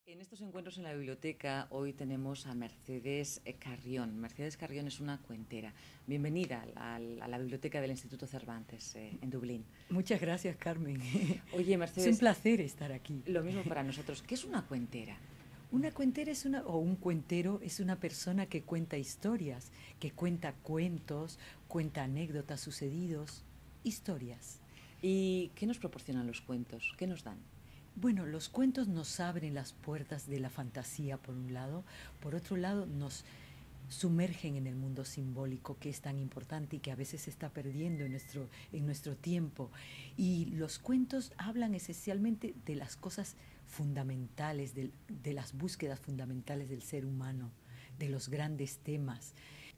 En estos encuentros en la biblioteca hoy tenemos a Mercedes Carrión. Mercedes Carrión es una cuentera. Bienvenida a la biblioteca del Instituto Cervantes en Dublín. Muchas gracias, Carmen. Oye, Es un Mercedes, placer estar aquí. lo mismo para nosotros. ¿Qué es una cuentera? Una cuentera o un cuentero es una persona que cuenta historias, que cuenta cuentos, cuenta anécdotas sucedidos, historias. ¿Y qué nos proporcionan los cuentos? ¿Qué nos dan? Bueno, los cuentos nos abren las puertas de la fantasía por un lado, por otro lado nos sumergen en el mundo simbólico que es tan importante y que a veces se está perdiendo en nuestro tiempo. Y los cuentos hablan esencialmente de las cosas fundamentales, de las búsquedas fundamentales del ser humano, de los grandes temas.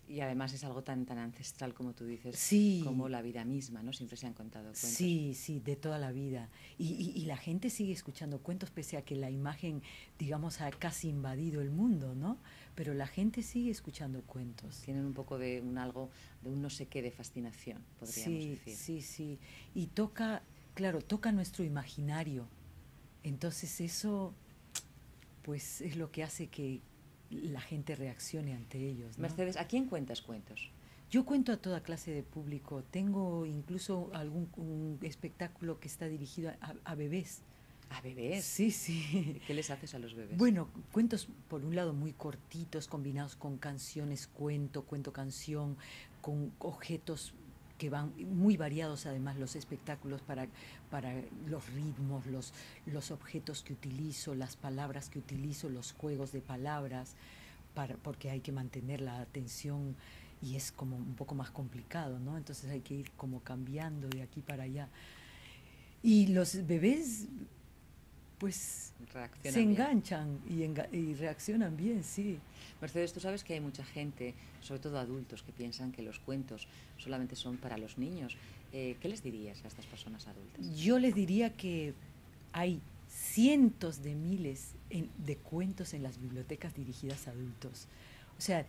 Y además es algo tan ancestral como tú dices, como Sí, la vida misma, ¿no? Siempre se han contado cuentos. sí, sí, de toda la vida. Y la gente sigue escuchando cuentos pese a que la imagen, digamos, ha casi invadido el mundo, ¿no? Pero la gente sigue escuchando cuentos. Tienen un poco de un algo, de un no sé qué de fascinación, podríamos Sí, decir. sí, sí. Y toca, claro, toca nuestro imaginario. Entonces eso, pues, es lo que hace que la gente reaccione ante ellos, ¿no? Mercedes, ¿a quién cuentas cuentos? Yo cuento a toda clase de público. Tengo incluso un espectáculo que está dirigido a bebés. ¿A bebés? Sí, sí. ¿Qué les haces a los bebés? Bueno, cuentos por un lado muy cortitos, combinados con canciones, cuento canción, con objetos que van muy variados además los espectáculos para los ritmos, los objetos que utilizo, las palabras que utilizo, los juegos de palabras, porque hay que mantener la atención y es como un poco más complicado, ¿no? Entonces hay que ir como cambiando de aquí para allá. Y los bebés pues se Reaccionan bien. enganchan y reaccionan bien, sí. Mercedes, tú sabes que hay mucha gente, sobre todo adultos, que piensan que los cuentos solamente son para los niños. ¿Qué les dirías a estas personas adultas? Yo les diría que hay cientos de miles de cuentos en las bibliotecas dirigidas a adultos. O sea,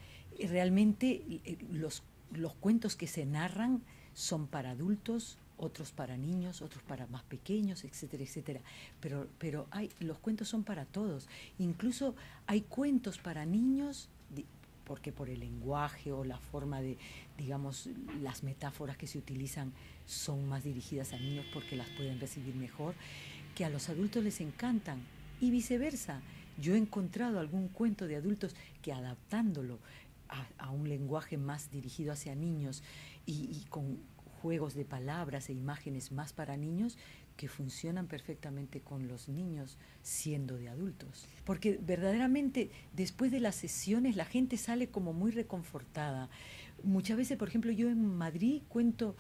realmente los cuentos que se narran son para adultos, otros para niños, otros para más pequeños, etcétera, etcétera. Pero los cuentos son para todos. Incluso hay cuentos para niños, porque por el lenguaje o la forma de, digamos, las metáforas que se utilizan son más dirigidas a niños porque las pueden recibir mejor, que a los adultos les encantan y viceversa. Yo he encontrado algún cuento de adultos que adaptándolo a un lenguaje más dirigido hacia niños y con juegos de palabras e imágenes más para niños que funcionan perfectamente con los niños siendo de adultos. Porque verdaderamente después de las sesiones la gente sale como muy reconfortada. Muchas veces, por ejemplo, yo en Madrid cuento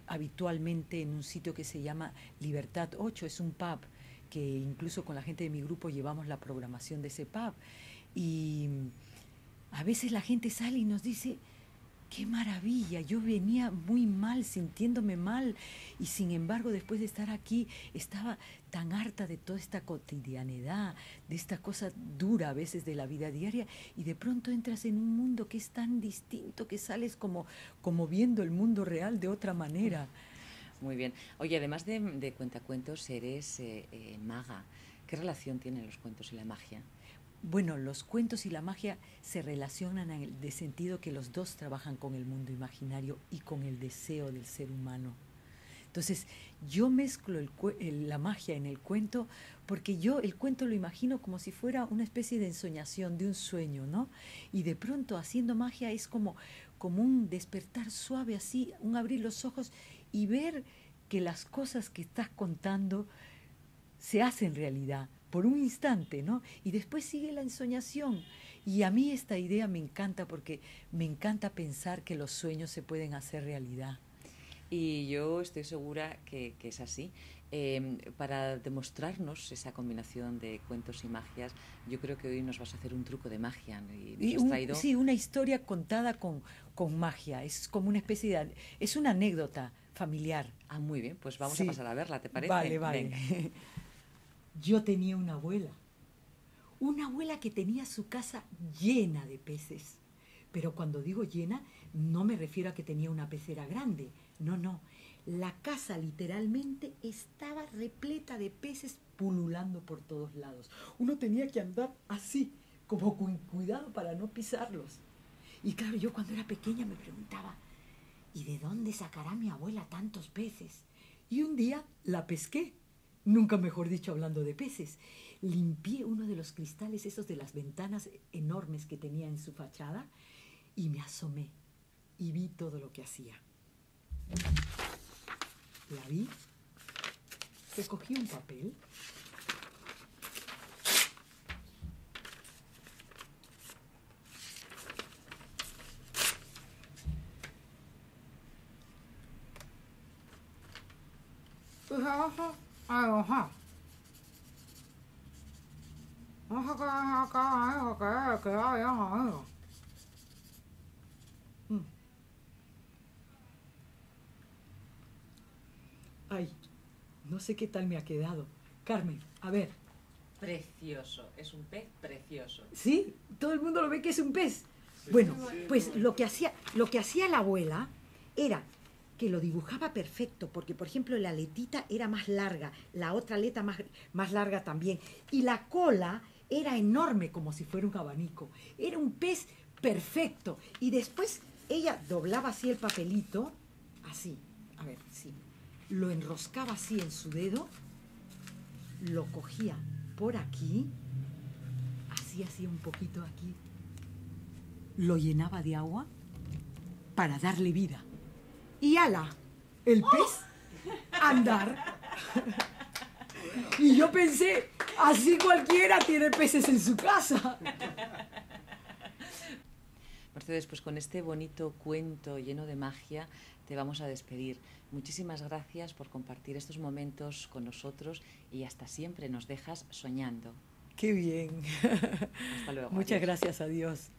habitualmente en un sitio que se llama Libertad 8, es un pub que incluso con la gente de mi grupo llevamos la programación de ese pub. Y a veces la gente sale y nos dice, qué maravilla, yo venía muy mal, sintiéndome mal, y sin embargo después de estar aquí estaba tan harta de toda esta cotidianidad, de esta cosa dura a veces de la vida diaria, y de pronto entras en un mundo que es tan distinto que sales como viendo el mundo real de otra manera. Muy bien. Oye, además de cuentacuentos, eres maga. ¿Qué relación tienen los cuentos y la magia? Bueno, los cuentos y la magia se relacionan en el de sentido que los dos trabajan con el mundo imaginario y con el deseo del ser humano. Entonces, yo mezclo la magia en el cuento porque yo el cuento lo imagino como si fuera una especie de ensoñación, de un sueño, ¿no? Y de pronto haciendo magia es como un despertar suave así, un abrir los ojos y ver que las cosas que estás contando se hacen realidad por un instante, ¿no? Y después sigue la ensoñación. Y a mí esta idea me encanta porque me encanta pensar que los sueños se pueden hacer realidad. Y yo estoy segura que es así. Para demostrarnos esa combinación de cuentos y magias, yo creo que hoy nos vas a hacer un truco de magia, ¿no? Y nos has traído... Sí, una historia contada con magia. Es como una especie de... Es una anécdota familiar. Ah, muy bien, pues vamos a Sí, pasar a verla, ¿te parece? vale, vale. Venga. Yo tenía una abuela que tenía su casa llena de peces. Pero cuando digo llena, no me refiero a que tenía una pecera grande. No, no. La casa literalmente estaba repleta de peces pululando por todos lados. Uno tenía que andar así, como con cuidado para no pisarlos. Y claro, yo cuando era pequeña me preguntaba, ¿y de dónde sacará mi abuela tantos peces? Y un día la pesqué, nunca mejor dicho hablando de peces. Limpié uno de los cristales esos de las ventanas enormes que tenía en su fachada y me asomé y vi todo lo que hacía. La vi, recogí un papel, Ay, no sé qué tal me ha quedado. Carmen, a ver. Precioso, es un pez precioso. ¿Sí? Todo el mundo lo ve que es un pez. Bueno, pues lo que hacía la abuela era que lo dibujaba perfecto, porque por ejemplo la aletita era más larga, la otra aleta más larga también, y la cola era enorme como si fuera un abanico. Era un pez perfecto. Y después ella doblaba así el papelito, así, a ver, sí, lo enroscaba así en su dedo, lo cogía por aquí, hacía un poquito aquí, lo llenaba de agua para darle vida. Y ala, el pez andar. Y yo pensé, así cualquiera tiene peces en su casa. Mercedes, pues con este bonito cuento lleno de magia te vamos a despedir. Muchísimas gracias por compartir estos momentos con nosotros y hasta siempre nos dejas soñando. Qué bien. Hasta luego. Muchas Adiós. gracias a Dios.